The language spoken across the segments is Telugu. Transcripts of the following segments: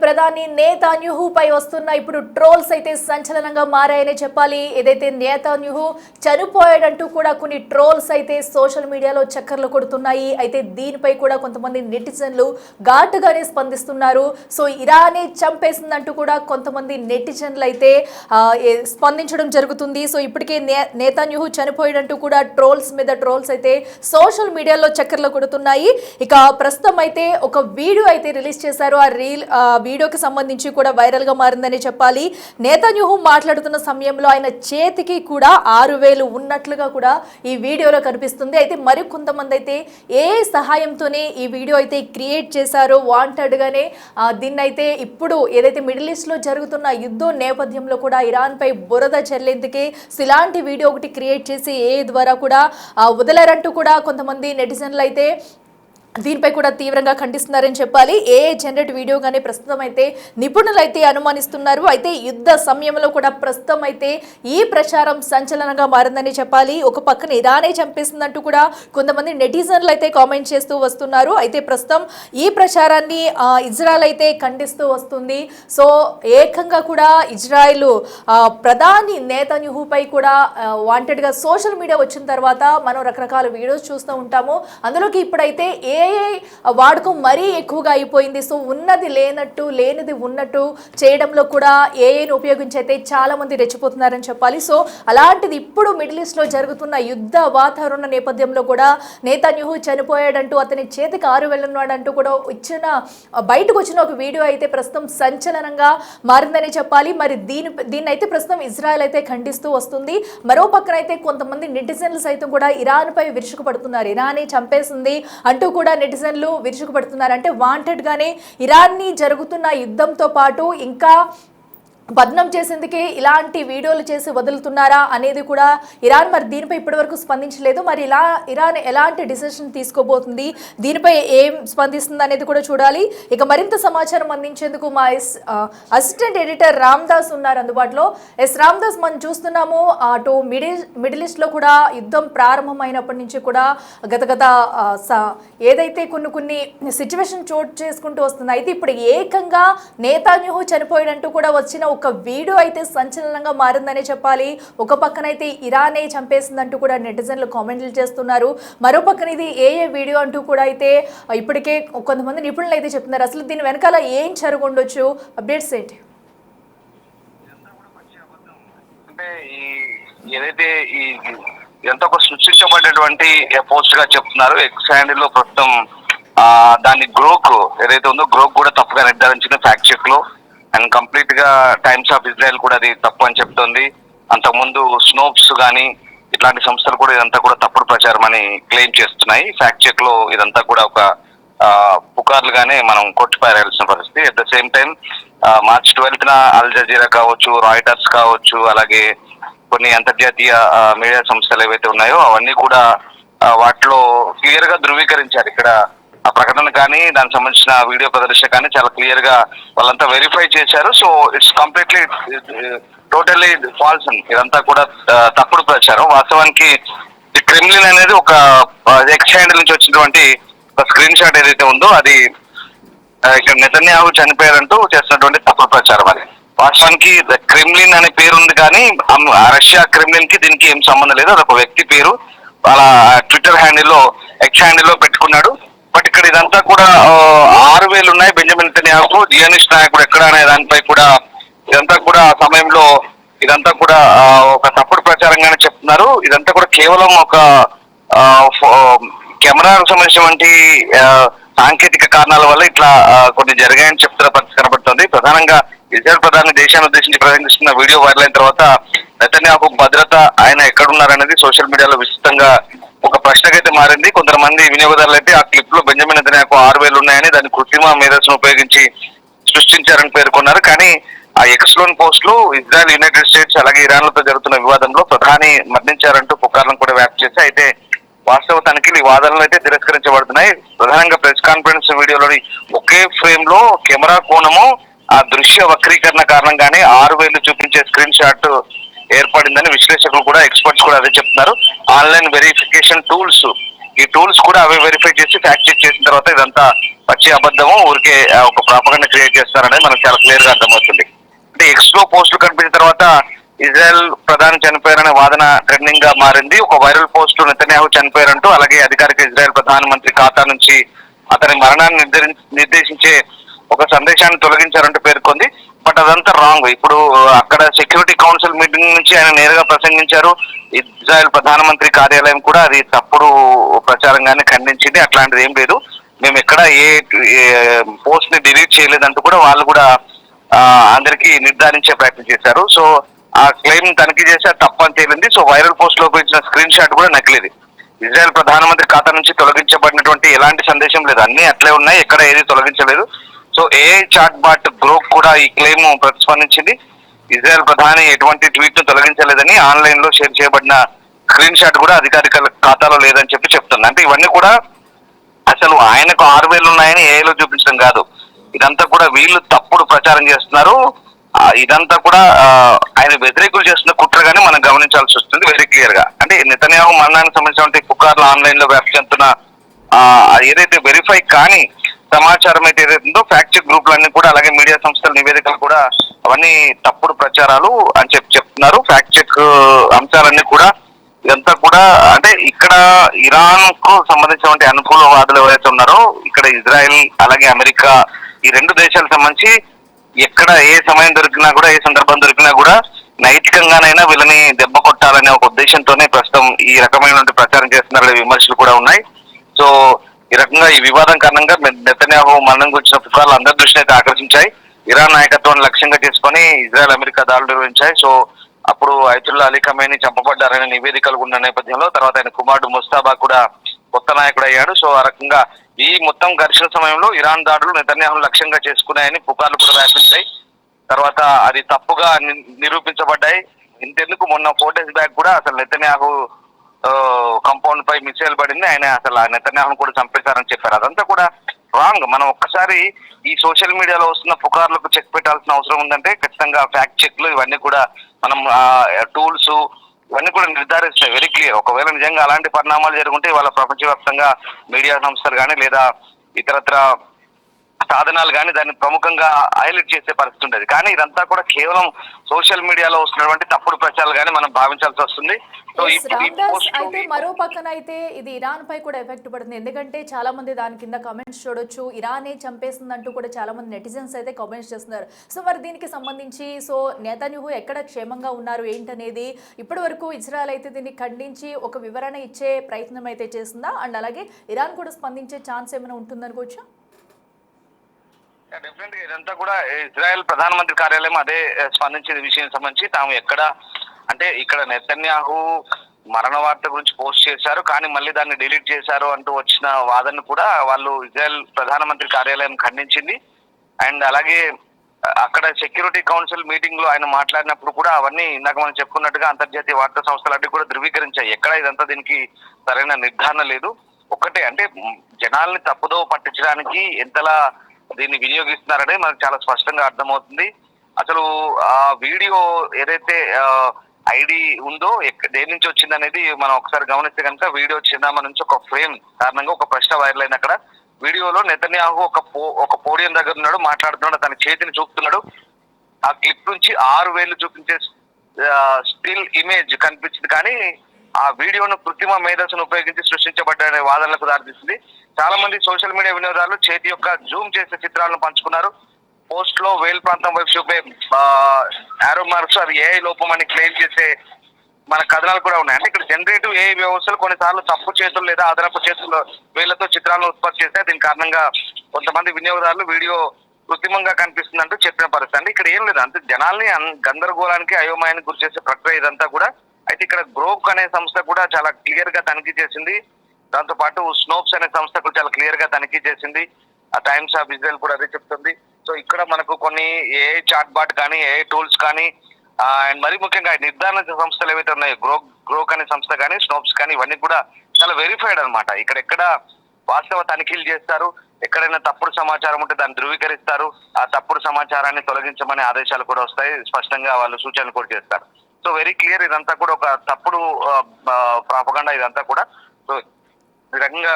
ప్రధాని నేతన్యాహుపై వస్తున్న ఇప్పుడు ట్రోల్స్ అయితే సంచలనంగా మారాయని చెప్పాలి. ఏదైతే నేతన్యాహు చనిపోయాడంటూ కూడా కొన్ని ట్రోల్స్ అయితే సోషల్ మీడియాలో చక్కర్లు కొడుతున్నాయి. అయితే దీనిపై కూడా కొంతమంది నెటిజన్లు ఘాటుగానే స్పందిస్తున్నారు. సో ఇరానే చంపేసిందంటూ కూడా కొంతమంది నెటిజన్లు అయితే స్పందించడం జరుగుతుంది. సో ఇప్పటికే నేతన్యాహు చనిపోయాడంటూ కూడా ట్రోల్స్ మీద ట్రోల్స్ అయితే సోషల్ మీడియాలో చక్కర్లు కొడుతున్నాయి. ఇక ప్రస్తుతం అయితే ఒక వీడియో అయితే రిలీజ్ చేశారు. ఆ వీడియోకి సంబంధించి కూడా వైరల్ గా మారిందని చెప్పాలి. నేతన్యాహు మాట్లాడుతున్న సమయంలో ఆయన చేతికి కూడా 6,000 ఉన్నట్లుగా కూడా ఈ వీడియోలో కనిపిస్తుంది. అయితే మరి కొంతమంది అయితే ఏ సహాయంతోనే ఈ వీడియో అయితే క్రియేట్ చేశారో వాంటెడ్ గానే దీన్ని అయితే ఇప్పుడు ఏదైతే మిడిల్ ఈస్ట్ లో జరుగుతున్న యుద్ధం నేపథ్యంలో కూడా ఇరాన్ పై బురద చల్లేందుకే ఇలాంటి వీడియో ఒకటి క్రియేట్ చేసి ఏ ద్వారా కూడా వదలరంటూ కూడా కొంతమంది నెటిజన్లు అయితే దీనిపై కూడా తీవ్రంగా ఖండిస్తున్నారని చెప్పాలి. ఏ జనరేట్ వీడియోగానే ప్రస్తుతం అయితే నిపుణులు అయితే అనుమానిస్తున్నారు. అయితే యుద్ధ సమయంలో కూడా ప్రస్తుతం అయితే ఈ ప్రచారం సంచలనంగా మారిందని చెప్పాలి. ఒక పక్కన ఇరానే చంపేసిందంటూ కూడా కొంతమంది నెటిజన్లు అయితే కామెంట్ చేస్తూ వస్తున్నారు. అయితే ప్రస్తుతం ఈ ప్రచారాన్ని ఇజ్రాయెల్ అయితే ఖండిస్తూ వస్తుంది. సో ఏకంగా కూడా ఇజ్రాయెల్ ప్రధాని నేతన్యాహుపై కూడా వాంటెడ్గా సోషల్ మీడియా వచ్చిన తర్వాత మనం రకరకాల వీడియోస్ చూస్తూ ఉంటాము. అందులోకి ఇప్పుడైతే వాడుకం మరీ ఎక్కువగా అయిపోయింది. సో ఉన్నది లేనట్టు లేనిది ఉన్నట్టు చేయడంలో కూడా ఏఐని ఉపయోగించి అయితే చాలా మంది రెచ్చిపోతున్నారని చెప్పాలి. సో అలాంటిది ఇప్పుడు మిడిల్ ఈస్ట్ లో జరుగుతున్న యుద్ధ వాతావరణ నేపథ్యంలో కూడా నేతన్యాహు చనిపోయాడంటూ అతని చేతికి 6,000 ఉన్నాడంటూ కూడా బయటకు వచ్చిన ఒక వీడియో అయితే ప్రస్తుతం సంచలనంగా మారిందని చెప్పాలి. మరి దీన్ని అయితే ప్రస్తుతం ఇజ్రాయెల్ అయితే ఖండిస్తూ వస్తుంది. మరో పక్కన అయితే కొంతమంది నెటిజన్లు సైతం కూడా ఇరాన్ పై విరుచుకుపడుతున్నారు. ఇరానే చంపేసింది అంటూ కూడా నెటిజన్లు విరుచుకుపడుతున్నారు. అంటే వాంటెడ్ గానే ఇరాన్ని జరుగుతున్న యుద్ధంతో పాటు ఇంకా బద్నం చేసేందుకే ఇలాంటి వీడియోలు చేసి వదులుతున్నారా అనేది కూడా ఇరాన్ మరి దీనిపై ఇప్పటివరకు స్పందించలేదు. మరి ఇరాన్ ఎలాంటి డిసిషన్ తీసుకోబోతుంది, దీనిపై ఏం స్పందిస్తుంది అనేది కూడా చూడాలి. ఇక మరింత సమాచారం అందించేందుకు మా అసిస్టెంట్ ఎడిటర్ రామ్దాస్ ఉన్నారు అందుబాటులో. రామ్దాస్, మనం చూస్తున్నాము అటు మిడిల్ ఈస్ట్ లో కూడా యుద్ధం ప్రారంభమైనప్పటి నుంచి కూడా గత ఏదైతే కొన్ని సిచ్యువేషన్ చోటు చేసుకుంటూ వస్తుంది. అయితే ఇప్పుడు ఏకంగా నేతన్యాహు చనిపోయాడంటూ కూడా వచ్చిన ఒక వీడియో అయితే సంచలనంగా మారిందనే చెప్పాలి. ఒక పక్కన అయితే ఇరానే చంపేసిందంటూ కూడా నెటిజన్లు కామెంట్లు చేస్తున్నారు. మరో పక్కన ఇది ఏ వీడియో అంటూ కూడా అయితే ఇప్పటికే కొంతమంది నిపుణులు అయితే చెప్తున్నారు. అసలు దీని వెనకాల ఏం జరుగుండొచ్చు, అప్డేట్స్ ఏంటి? అంటే ఏదైతే ఈ ఎంతో సృష్టించబడినటువంటి పోస్ట్ గా చెప్తున్నారు. ఎక్స్ హ్యాండిల్ లో ప్రస్తుతం దాని గ్రోక్ ఏదైతే ఉందో గ్రోక్ కూడా తప్పుగా నిర్ధారించిన ఫ్యాక్ట్ చెక్ లో అండ్ కంప్లీట్ గా టైమ్స్ ఆఫ్ ఇజ్రాయెల్ కూడా అది తప్పు అని చెప్తోంది. అంతకుముందు స్నోప్స్ కానీ ఇట్లాంటి సంస్థలు కూడా ఇదంతా కూడా తప్పుడు ప్రచారం అని క్లెయిమ్ చేస్తున్నాయి. ఫ్యాక్ట్ చెక్ లో ఇదంతా కూడా ఒక పుకార్లుగానే మనం కొట్టిపారేయాల్సిన పరిస్థితి. At the same time March 12న అల్ జజీరా కావచ్చు, రాయిటర్స్ కావచ్చు, అలాగే కొన్ని అంతర్జాతీయ మీడియా సంస్థలు ఏవైతే ఉన్నాయో అవన్నీ కూడా వాటిలో క్లియర్ గా ధృవీకరించారు. ఇక్కడ ఆ ప్రకటన కానీ దానికి సంబంధించిన వీడియో ప్రదర్శన కానీ చాలా క్లియర్ గా వాళ్ళంతా వెరిఫై చేశారు. So it's completely totally false అని ఇదంతా కూడా తప్పుడు ప్రచారం. వాస్తవానికి ది క్రెమ్లిన్ అనేది ఒక ఎక్స్ హ్యాండిల్ నుంచి వచ్చినటువంటి ఒక స్క్రీన్ షాట్ ఏదైతే ఉందో అది ఇక్కడ నెతన్యాహు చనిపోయారంటూ చేస్తున్నటువంటి తప్పుడు ప్రచారం. అది వాస్తవానికి ద క్రెమ్లిన్ అనే పేరు ఉంది కానీ రష్యా క్రెమ్లిన్ కి దీనికి ఏం సంబంధం లేదు. అది ఒక వ్యక్తి పేరు. అలా ట్విట్టర్ హ్యాండిల్లో ఎక్స్ హ్యాండిల్లో పెట్టుకున్నాడు. బట్ ఇక్కడ ఇదంతా కూడా 6,000 ఉన్నాయి బెంజమిన్ నెతన్యాహుకు. జియోనిస్ట్ నాయకుడు ఎక్కడ అనే దానిపై కూడా ఇదంతా కూడా ఆ సమయంలో ఇదంతా కూడా ఒక తప్పుడు ప్రచారంగానే చెప్తున్నారు. ఇదంతా కూడా కేవలం ఒక కెమెరాకు సంబంధించినటువంటి సాంకేతిక కారణాల వల్ల ఇట్లా కొన్ని జరిగాయని చెప్తున్న పరిస్థితి కనబడుతుంది. ప్రధానంగా ఇజ్రాయెల్ ప్రధాని దేశాన్ని ఉద్దేశించి ప్రసంగిస్తున్న వీడియో వైరల్ అయిన తర్వాత నెతన్యాహు భద్రత ఆయన ఎక్కడున్నారనేది సోషల్ మీడియాలో విస్తృతంగా ఒక ప్రశ్నకైతే మారింది. కొంతమంది వినియోగదారులు అయితే ఆ క్లిప్ లో బెంజమిన్ నెతన్యాహుకు 6,000 ఉన్నాయని దాన్ని కృత్రిమ మేధస్సును ఉపయోగించి సృష్టించారని పేర్కొన్నారు. కానీ ఆ ఎక్స్లోన్ పోస్ట్ లో ఇజ్రాయెల్, యునైటెడ్ స్టేట్స్ అలాగే ఇరాన్ లతో జరుగుతున్న వివాదంలో ప్రధాని మరణించారంటూ పుకార్లను కూడా వ్యాప్తి చేసి అయితే వాస్తవ తనిఖీలు ఈ వాదనలు అయితే తిరస్కరించబడుతున్నాయి. ప్రధానంగా ప్రెస్ కాన్ఫరెన్స్ వీడియోలోని ఒకే ఫ్రేమ్ లో కెమెరా కోణము ఆ దృశ్య వక్రీకరణ కారణంగానే 6,000 చూపించే స్క్రీన్ షాట్ ఏర్పడిందని విశ్లేషకులు కూడా ఎక్స్పర్ట్స్ కూడా అదే చెప్తున్నారు. ఆన్లైన్ వెరిఫికేషన్ టూల్స్ ఈ టూల్స్ కూడా అవే వెరిఫై చేసి ఫ్యాక్ట్ చెక్ చేసిన తర్వాత ఇదంతా పచ్చి అబద్ధము, ఊరికే ఒక ప్రాపగండా క్రియేట్ చేస్తారనేది మనకు చాలా క్లియర్ గా అర్థమవుతుంది. అంటే ఎక్స్ లో పోస్టులు కనిపించిన తర్వాత ఇజ్రాయెల్ ప్రధాని చనిపోయారనే వాదన ట్రెండింగ్ గా మారింది. ఒక వైరల్ పోస్ట్ నెతన్యాహు చనిపోయారంటూ, అలాగే అధికారిక ఇజ్రాయెల్ ప్రధానమంత్రి ఖాతా నుంచి అతని మరణాన్ని నిర్దేశించే ఒక సందేశాన్ని తొలగించారంటూ పేర్కొంది. బట్ అదంతా రాంగ్. ఇప్పుడు అక్కడ సెక్యూరిటీ కౌన్సిల్ మీటింగ్ నుంచి ఆయన నేరుగా ప్రసంగించారు. ఇజ్రాయెల్ ప్రధానమంత్రి కార్యాలయం కూడా అది తప్పుడు ప్రచారంగానే ఖండించింది. అట్లాంటిది ఏం లేదు, మేము ఎక్కడ ఏ పోస్ట్ ని డిలీట్ చేయలేదంటూ కూడా వాళ్ళు కూడా అందరికీ నిర్ధారించే ప్రయత్నం చేశారు. సో ఆ క్లెయిమ్ తనిఖీ చేసి అది తప్పని తేలింది. సో వైరల్ పోస్ట్ లో ఉపయోగించిన స్క్రీన్ షాట్ కూడా నకిలీది. ఇజ్రాయెల్ ప్రధానమంత్రి ఖాతా నుంచి తొలగించబడినటువంటి ఎలాంటి సందేశం లేదు, అన్ని అట్లే ఉన్నాయి, ఎక్కడ ఏది తొలగించలేదు. So AI chat bot group కూడా ఈ క్లెయిమ్ ప్రతిస్పందించింది. ఇజ్రాయెల్ ప్రధాని ఎటువంటి ట్వీట్ ను తొలగించలేదని, ఆన్లైన్ లో షేర్ చేయబడిన స్క్రీన్ షాట్ కూడా అధికారిక ఖాతాలో లేదని చెప్తుంది. అంటే ఇవన్నీ కూడా అసలు ఆయనకు 6,000 ఉన్నాయని ఏఐలో చూపించడం కాదు, ఇదంతా కూడా వీళ్ళు తప్పుడు ప్రచారం చేస్తున్నారు. ఇదంతా కూడా ఆయన వ్యతిరేకులు చేస్తున్న కుట్రగానే మనం గమనించాల్సి వస్తుంది వెరీ క్లియర్ గా. అంటే నెతన్యాహు మరణానికి సంబంధించిన పుకార్లు ఆన్లైన్ లో వ్యాప్తి చెందుతున్న ఏదైతే వెరిఫై కానీ సమాచారం అయితే ఏదైతుందో ఫ్యాక్ట్ చెక్ గ్రూపులన్నీ కూడా, అలాగే మీడియా సంస్థల నివేదికలు కూడా అవన్నీ తప్పుడు ప్రచారాలు అని చెప్తున్నారు. ఫ్యాక్ట్ చెక్ అంశాలన్నీ కూడా ఇదంతా కూడా అంటే ఇక్కడ ఇరాన్ కు సంబంధించినటువంటి అనుకూలవాదులు ఎవరైతే ఉన్నారో, ఇక్కడ ఇజ్రాయెల్ అలాగే అమెరికా ఈ రెండు దేశాలకు సంబంధించి ఎక్కడ ఏ సమయం దొరికినా కూడా, ఏ సందర్భం దొరికినా కూడా నైతికంగానైనా వీళ్ళని దెబ్బ కొట్టాలనే ఒక ఉద్దేశంతోనే ప్రస్తుతం ఈ రకమైనటువంటి ప్రచారం చేస్తున్నారనే విమర్శలు కూడా ఉన్నాయి. సో ఈ రకంగా ఈ వివాదం కారణంగా నెతన్యాహు మరణం గురించిన పుకార్లు అందరి దృష్టిని అయితే ఆకర్షించాయి. ఇరాన్ నాయకత్వాన్ని లక్ష్యంగా చేసుకొని ఇజ్రాయెల్ అమెరికా దాడులు నిర్వహించాయి. సో అప్పుడు ఐతుల్లా అలీ ఖమేనీ చంపబడ్డారనే నివేదికలు ఉన్న నేపథ్యంలో తర్వాత ఆయన కుమారుడు ముస్తాబా కూడా కొత్త నాయకుడు అయ్యాడు. సో ఆ రకంగా ఈ మొత్తం ఘర్షణ సమయంలో ఇరాన్ దాడులు నెతన్యాహును లక్ష్యంగా చేసుకున్నాయని పుకార్లు కూడా వ్యాపించాయి. తర్వాత అది తప్పుగా నిరూపించబడ్డాయి. ఇంతెందుకు మొన్న 4 days బ్యాక్ కూడా అసలు నెతన్యాహు కంపౌండ్ పై మిసైల్ పడింది, ఆయన అసలు ఆ నెతన్యాహును కూడా చంపేశారని చెప్పారు. అదంతా కూడా రాంగ్. మనం ఒక్కసారి ఈ సోషల్ మీడియాలో వస్తున్న పుకార్లకు చెక్ పెట్టాల్సిన అవసరం ఉందంటే ఖచ్చితంగా ఫ్యాక్ట్ చెక్లు ఇవన్నీ కూడా మనం టూల్స్ ఇవన్నీ కూడా నిర్ధారిస్తాయి వెరీ క్లియర్. ఒకవేళ నిజంగా అలాంటి పరిణామాలు జరుగుంటే వాళ్ళ ప్రపంచవ్యాప్తంగా మీడియా సంస్థలు కానీ లేదా ఇతరత్ర సాధనాలు కానీ దాన్ని ప్రముఖంగా హైలైట్ చేసే పరిస్థితి ఉండేది. కానీ ఇదంతా కూడా కేవలం సోషల్ మీడియాలో వస్తున్నటువంటి తప్పుడు ప్రచారాలు కానీ మనం భావించాల్సి వస్తుంది. అయితే మరో పక్కన అయితే ఇది ఇరాన్ పై కూడా ఎఫెక్ట్ పడుతుంది. ఎందుకంటే చాలా మంది దాని కింద కామెంట్స్ చూడొచ్చు, ఇరానే చంపేస్తుందంటూ కూడా చాలా మంది నెటిజన్స్ అయితే కామెంట్స్ చేస్తున్నారు. సో మరి దీనికి సంబంధించి సో నెతన్యాహు ఎక్కడ క్షేమంగా ఉన్నారు ఏంటనేది ఇప్పటి వరకు ఇజ్రాయెల్ అయితే దీన్ని ఖండించి ఒక వివరణ ఇచ్చే ప్రయత్నం అయితే చేస్తుందా, అండ్ అలాగే ఇరాన్ కూడా స్పందించే ఛాన్స్ ఏమైనా ఉంటుందనుకోవచ్చా? డెఫినెట్ గా ఇదంతా కూడా ఇజ్రాయెల్ ప్రధానమంత్రి కార్యాలయం అదే స్పందించిన విషయం సంబంధించి తాము ఎక్కడ అంటే ఇక్కడ నెతన్యాహు మరణ వార్త గురించి పోస్ట్ చేశారు కానీ మళ్ళీ దాన్ని డిలీట్ చేశారు అంటూ వచ్చిన వాదన కూడా వాళ్ళు ఇజ్రాయెల్ ప్రధానమంత్రి కార్యాలయం ఖండించింది. అండ్ అలాగే అక్కడ సెక్యూరిటీ కౌన్సిల్ మీటింగ్ లో ఆయన మాట్లాడినప్పుడు కూడా అవన్నీ ఇందాక మనం చెప్పుకున్నట్టుగా అంతర్జాతీయ వార్తా సంస్థలన్నీ కూడా ధృవీకరించాయి. ఎక్కడ ఇదంతా దీనికి సరైన నిర్ధారణ లేదు. ఒక్కటే అంటే జనాల్ని తప్పుదో పట్టించడానికి ఎంతలా దీన్ని వినియోగిస్తున్నారనే మనకు చాలా స్పష్టంగా అర్థమవుతుంది. అసలు ఆ వీడియో ఏదైతే ఐడి ఉందో దేని నుంచి వచ్చింది అనేది మనం ఒకసారి గమనిస్తే కనుక వీడియో చిరునామా నుంచి ఒక ఫ్రేమ్ కారణంగా ఒక ప్రశ్న వైరల్ అయింది. అక్కడ వీడియోలో నెతన్యాహు ఒక పోడియం దగ్గర ఉన్నాడు, మాట్లాడుతున్నాడు, తన చేతిని చూపుతున్నాడు. ఆ క్లిప్ నుంచి 6 వేలు చూపించే స్టిల్ ఇమేజ్ కనిపించింది కానీ ఆ వీడియోను కృత్రిమ మేధస్సును ఉపయోగించి సృష్టించబడ్డ వాదనలకు దారితీసింది. చాలా మంది సోషల్ మీడియా వినియోగదారులు చేతి యొక్క జూమ్ చేసే చిత్రాలను పంచుకున్నారు. పోస్ట్ లో వేల్ ప్రాంతం వైపు చూపే ఆరో మార్క్స్ అది ఏఐ లోపం అని క్లెయిమ్ చేసే మన కథనాలు కూడా ఉన్నాయి. అంటే ఇక్కడ జనరేటివ్ ఏఐ వ్యవస్థలు కొన్నిసార్లు తప్పు చేతులు లేదా అదనపు చేతుల్లో వేళ్లతో చిత్రాలను ఉత్పత్తి చేస్తే దీని కారణంగా కొంతమంది వినియోగదారులు వీడియో కృత్రిమంగా కనిపిస్తుందంటూ చెప్పిన పరిస్థితి. అంటే ఇక్కడ ఏం లేదు, అంతే జనాల్ని గందరగోళానికి అయోమయానికి గురి చేసే ప్రక్రియ ఇదంతా కూడా. అయితే ఇక్కడ గ్రోక్ అనే సంస్థ కూడా చాలా క్లియర్ గా తనిఖీ చేసింది. దాంతో పాటు స్నోప్స్ అనే సంస్థ కూడా చాలా క్లియర్ గా తనిఖీ చేసింది. ఆ టైమ్స్ ఆఫ్ ఇజ్రాయెల్ కూడా అదే చెప్తుంది. సో ఇక్కడ మనకు కొన్ని ఏఐ చాట్ బాట్ కానీ ఏఐ టూల్స్ కానీ అండ్ మరీ ముఖ్యంగా నిర్ధారణ సంస్థలు ఏవైతే ఉన్నాయో గ్రోక్ అనే సంస్థ కానీ స్నోప్స్ కానీ ఇవన్నీ కూడా చాలా వెరిఫైడ్ అనమాట. ఇక్కడెక్కడ వాస్తవ తనిఖీలు చేస్తారు, ఎక్కడైనా తప్పుడు సమాచారం ఉంటే దాన్ని ధృవీకరిస్తారు, ఆ తప్పుడు సమాచారాన్ని తొలగించమనే ఆదేశాలు కూడా వస్తాయి, స్పష్టంగా వాళ్ళు సూచనలు కూడా చేస్తారు. సో వెరీ క్లియర్ ఇదంతా కూడా ఒక తప్పుడు ప్రాపగండా ఇదంతా కూడా. సో ఈ రకంగా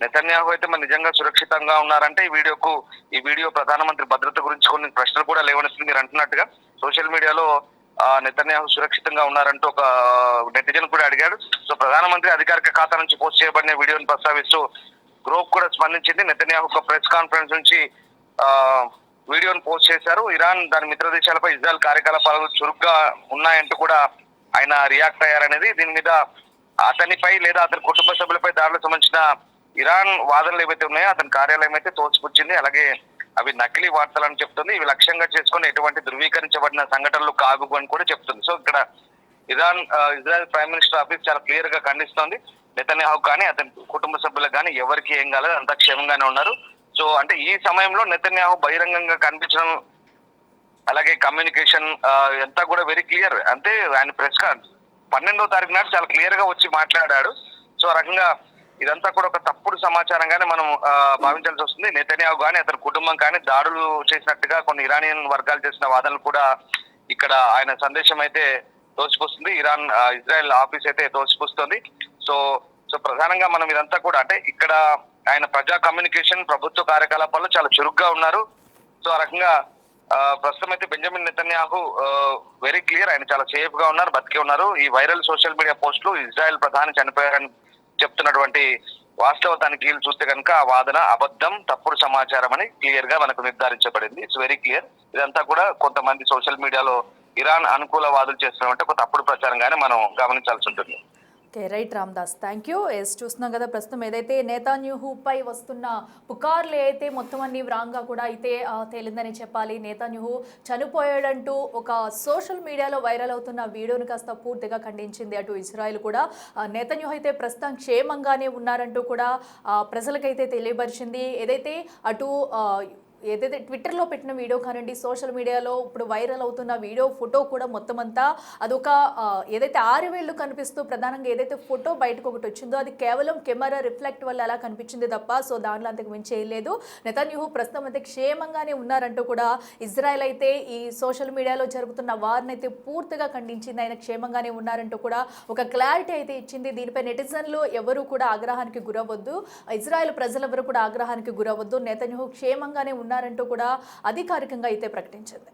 నెతన్యాహు అయితే మరి నిజంగా సురక్షితంగా ఉన్నారంటే ఈ వీడియో ప్రధానమంత్రి భద్రత గురించి కొన్ని ప్రశ్నలు కూడా లేవనెత్తుంది. మీరు అంటున్నట్టుగా సోషల్ మీడియాలో నెతన్యాహు సురక్షితంగా ఉన్నారంటూ ఒక నెటిజన్ కూడా అడిగాడు. సో ప్రధానమంత్రి అధికారిక ఖాతా నుంచి పోస్ట్ చేయబడిన వీడియోని ప్రస్తావిస్తూ గ్రూప్ కూడా స్పందించింది. నెతన్యాహు ఒక ప్రెస్ కాన్ఫరెన్స్ నుంచి వీడియోను పోస్ట్ చేశారు. ఇరాన్ దాని మిత్ర దేశాలపై ఇజ్రాయెల్ కార్యకలాపాలు చురుగ్గా ఉన్నాయంటూ కూడా ఆయన రియాక్ట్ అయ్యారనేది. దీని మీద అతనిపై లేదా అతని కుటుంబ సభ్యులపై దాడులకు సంబంధించిన ఇరాన్ వాదనలు ఏవైతే ఉన్నాయో అతని కార్యాలయం అయితే తోసిపుచ్చింది. అలాగే అవి నకిలీ వార్తలని చెప్తుంది. ఇవి లక్ష్యంగా చేసుకుని ఎటువంటి ధృవీకరించబడిన సంఘటనలు కావు అని కూడా చెప్తుంది. సో ఇక్కడ ఇజ్రాయెల్ ప్రైమ్ మినిస్టర్ ఆఫీస్ చాలా క్లియర్ గా ఖండిస్తోంది. నెతన్యాహు కానీ అతని కుటుంబ సభ్యులకు కానీ ఎవరికి ఏం కాలేదు, అంతా క్షేమంగానే ఉన్నారు. సో అంటే ఈ సమయంలో నెతన్యాహు బహిరంగంగా కనిపించడం, అలాగే కమ్యూనికేషన్ అంతా కూడా వెరీ క్లియర్. అంటే ఆయన ప్రెస్ 12వ తారీఖు నాడు చాలా క్లియర్ గా వచ్చి మాట్లాడాడు. సో ఆ రకంగా ఇదంతా కూడా ఒక తప్పుడు సమాచారంగానే మనం భావించాల్సి వస్తుంది. నెతన్యాహు కానీ అతని కుటుంబం కానీ దాడులు చేసినట్టుగా కొన్ని ఇరానియన్ వర్గాలు చేసిన వాదనలు కూడా ఇక్కడ ఆయన సందేశం అయితే తోసిపుస్తుంది. ఇజ్రాయెల్ ఆఫీస్ అయితే తోసిపుస్తుంది. సో ప్రధానంగా మనం ఇదంతా కూడా అంటే ఇక్కడ ఆయన ప్రజా కమ్యూనికేషన్, ప్రభుత్వ కార్యకలాపాల్లో చాలా చురుగ్గా ఉన్నారు. సో ఆ రకంగా ప్రస్తుతం అయితే బెంజమిన్ నెతన్యాహు వెరీ క్లియర్, ఆయన చాలా సేఫ్ గా ఉన్నారు, బతికే ఉన్నారు. ఈ వైరల్ సోషల్ మీడియా పోస్టులు ఇజ్రాయెల్ ప్రధాని చనిపోయారని చెప్తున్నటువంటి వాస్తవ తనిఖీలు చూస్తే కనుక ఆ వాదన అబద్ధం, తప్పుడు సమాచారం అని క్లియర్ గా మనకు నిర్ధారించబడింది. It's very clear. ఇదంతా కూడా కొంతమంది సోషల్ మీడియాలో ఇరాన్ అనుకూల వాదులు చేస్తున్నట్టు ఒక తప్పుడు ప్రచారంగానే మనం గమనించాల్సి ఉంటుంది. Okay, right Ramdas, thank you. చూస్తున్నాం కదా ప్రస్తుతం ఏదైతే నెతన్యాహుపై వస్తున్న పుకార్లు అయితే మొత్తం అన్ని వ్రాంగ్గా కూడా అయితే తేలిందని చెప్పాలి. నెతన్యాహు చనిపోయాడంటూ ఒక సోషల్ మీడియాలో వైరల్ అవుతున్న వీడియోను కాస్త పూర్తిగా ఖండించింది అటు ఇజ్రాయెల్ కూడా. నెతన్యాహు అయితే ప్రస్తుతం క్షేమంగానే ఉన్నారంటూ కూడా ప్రజలకైతే తెలియపరిచింది. ఏదైతే అటు ఏదైతే ట్విట్టర్లో పెట్టిన వీడియో కానివ్వండి, సోషల్ మీడియాలో ఇప్పుడు వైరల్ అవుతున్న వీడియో ఫోటో కూడా మొత్తం అంతా అదొక ఏదైతే 6 వేళ్ళు కనిపిస్తూ ప్రధానంగా ఏదైతే ఫోటో బయటకు ఒకటి వచ్చిందో అది కేవలం కెమెరా రిఫ్లెక్ట్ వల్ల అలా కనిపించింది తప్ప సో దాంట్లో అంతకు మించి ఏం లేదు. నెతన్యాహు ప్రస్తుతం అయితే క్షేమంగానే ఉన్నారంటూ కూడా ఇజ్రాయెల్ అయితే ఈ సోషల్ మీడియాలో జరుగుతున్న వారిని అయితే పూర్తిగా ఖండించింది. ఆయన క్షేమంగానే ఉన్నారంటూ కూడా ఒక క్లారిటీ అయితే ఇచ్చింది. దీనిపై నెటిజన్లు ఎవరు కూడా ఆగ్రహానికి గురవద్దు, ఇజ్రాయెల్ ప్రజలెవరు కూడా ఆగ్రహానికి గురవద్దు, నెతన్యాహు క్షేమంగానే ఉన్నారంటూ కూడా అధికారికంగా అయితే ప్రకటించింది.